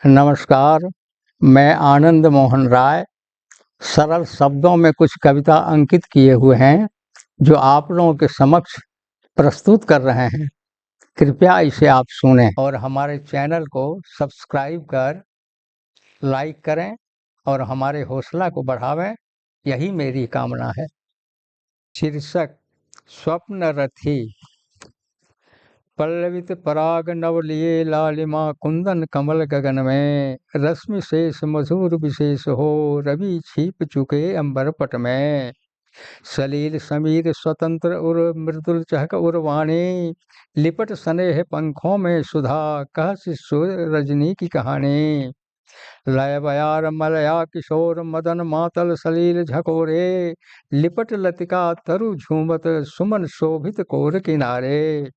नमस्कार, मैं आनंद मोहन राय सरल शब्दों में कुछ कविता अंकित किए हुए हैं, जो आप लोगों के समक्ष प्रस्तुत कर रहे हैं। कृपया इसे आप सुनें और हमारे चैनल को सब्सक्राइब कर लाइक करें और हमारे हौसला को बढ़ावें, यही मेरी कामना है। शीर्षक स्वप्न रथी। पल्लवित पराग नव लिए लालिमा कुंदन कमल गगन में, रश्मि शेष मधुर विशेष हो रवि छीप चुके अंबर पट में। सलील समीर स्वतंत्र उर मृदुल चहक उर्वाणी, लिपट स्नेह पंखों में सुधा कह शिशु रजनी की कहानी। लय बयार मलया किशोर मदन मातल सलील झकोरे, लिपट लतिका तरु झूमत सुमन शोभित कोर किनारे।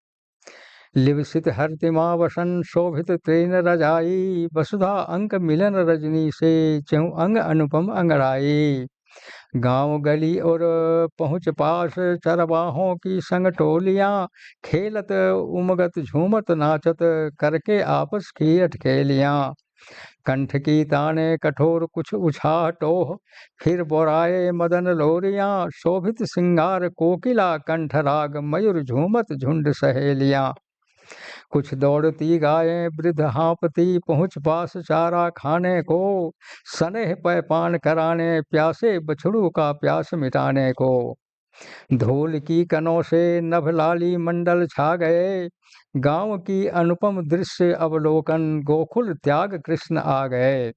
लिवसित हरतिमा वसन शोभित त्रेन रजाई, वसुधा अंक मिलन रजनी से चहु अंग अनुपम अंगड़ाई। गांव गली और पहुँच पास चरवाहों की संग टोलियां, खेलत उमगत झूमत नाचत करके आपस की अटखेलियां। कंठ की ताने कठोर कुछ उछाह टोह, फिर बोराए मदन लोरियां, शोभित सिंगार कोकिला कंठ राग मयूर झूमत झुंड सहेलियां। कुछ दौड़ती गायें वृद्ध हाँफती पहुँच पास चारा खाने को, स्नेह पैपान कराने प्यासे बछड़ू का प्यास मिटाने को। धूल की कनों से नभ लाली मंडल छा गए, गांव की अनुपम दृश्य अवलोकन गोकुल त्याग कृष्ण आ गए।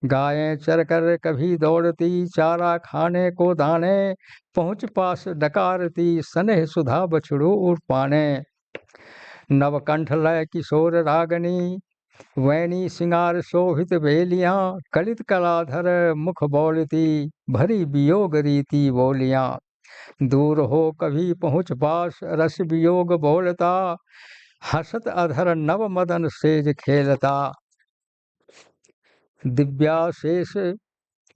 गायें चरकर कभी दौड़ती चारा खाने को दाने, पहुँच पास डकारती स्नेह सुधा बछड़ू उठ पाने। नवकंठ लय किशोर रागनी, वैनी सिंगार शोभित बेलियां, कलित कलाधर मुख बोलती भरी वियोग रीति बोलियां। दूर हो कभी पहुँच पास रस वियोग बोलता, हसत अधर नव मदन सेज खेलता। दिव्याशेष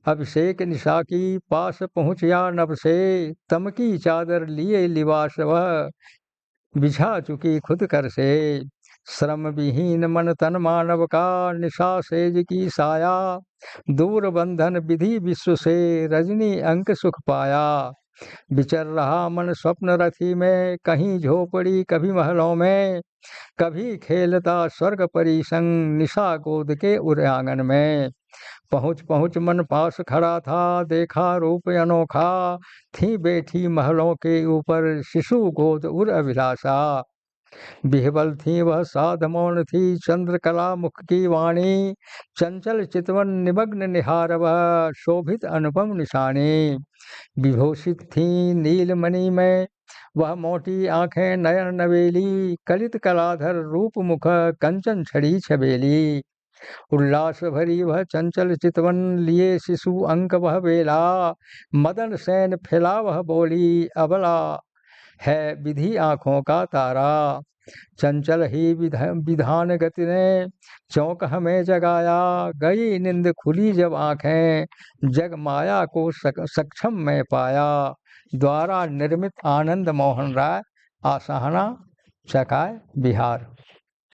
अभिषेक निशा की पास पहुँचया नभ से, तमकी चादर लिए लिबास वह बिछा चुकी खुद कर से। श्रम विहीन मन तन मानव का निशा सेज की साया, दूर बंधन विधि विश्व से रजनी अंक सुख पाया। विचर रहा मन स्वप्न रथी में, कहीं झोपड़ी कभी महलों में, कभी खेलता स्वर्ग परी संग निशा गोद के उर आंगन में। पहुँच पहुँच मन पास खड़ा था देखा रूप अनोखा, थी बैठी महलों के ऊपर शिशु गोद उर अभिलाषा। बिहबल थी वह साध मौन थी चंद्रकला मुख की वाणी, चंचल चितवन निमग्न निहार वह शोभित अनुपम निशानी। विभूषित थी नीलमणि में वह मोटी आंखें नयन नवेली, कलित कलाधर रूप मुख कंचन छड़ी छबेली। उल्लास भरी वह चंचल चितवन लिए शिशु अंक वह बेला, मदन सैन फैला वह बोली अबला है विधि आँखों का तारा। चंचल ही विधान गति ने चौंक हमें जगाया, गई नींद खुली जब आँखें जग माया को सक्षम में पाया। द्वारा निर्मित आनंद मोहन राय, आसाहना चकाय बिहार।